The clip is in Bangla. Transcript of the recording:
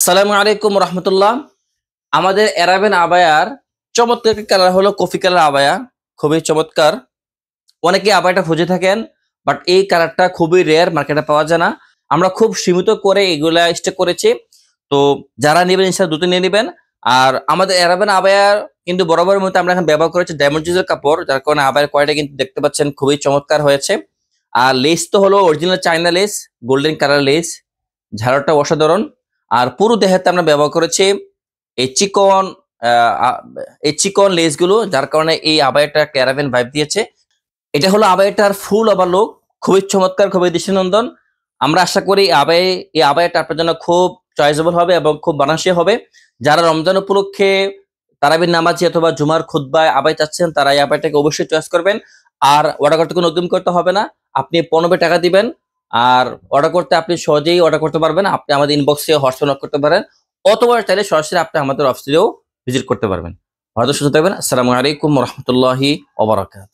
আসসালামু আলাইকুম রহমতুল্লাহ। আমাদের এরাবেন আবায়ার চমৎকার একটা কালার হলো কফি কালার আবায়া, খুবই চমৎকার। অনেকে আবায়াটা খুঁজে থাকেন, বাট এই কালারটা খুবই রেয়ার, মার্কেটে পাওয়া যায় না। আমরা খুব সীমিত করে এগুলা স্টক করেছি, তো যারা নেবেন ইনশাআল্লাহ দ্রুত নিয়ে নেবেন। আর আমাদের এরাবেন আবায়ার কিন্তু বরাবরের মতো আমরা এখন ব্যবহার করেছি ডায়মন্ড জিজের কাপড়, যার কারণে আবায়ার কোয়ালিটি কিন্তু দেখতে পাচ্ছেন খুবই চমৎকার হয়েছে। আর লেস তো হলো original China lace, golden colour lace, ঝাড়টা অসাধারণ। আর পুরো দেহেতে আমরা ব্যবহার করেছি এই চিকন আহ, আ- এই চিকন লেস গুলো, যার কারণে এই আবায়াটা ক্যারাভেন ভাইব দিয়েছে। এটা হলো আবায়াটার ফুল ওভার লুক, খুবই চমৎকার, খুবই দৃষ্টিনন্দন। আমরা আশা করি এই আবায়াটা আপনার জন্য খুব চয়েসেবল হবে এবং খুব বানাসী হবে। যারা রমজান উপলক্ষে তারাবির নামাজি অথবা জুমার খুতবায় আবাই চাচ্ছেন, তারা এই আবায়াটাকে অবশ্যই চয়েস করবেন। আর অর্ডার করতে কোনো উদ্যম করতে হবে না, আপনি 15 টাকা দিবেন। আর অর্ডার করতে আপনি সহজেই অর্ডার করতে পারবেন, আপনি আমাদের ইনবক্সে হোয়াটসঅ্যাপ নক করতে পারেন, অথবা চাইলে সরাসরি আপনি আমাদের অফিসেও ভিজিট করতে পারবেন। হয়তো সুস্থ থাকবেন। আসসালামু আলাইকুম রহমতুল্লাহি ওয়া বারাকাতুহু।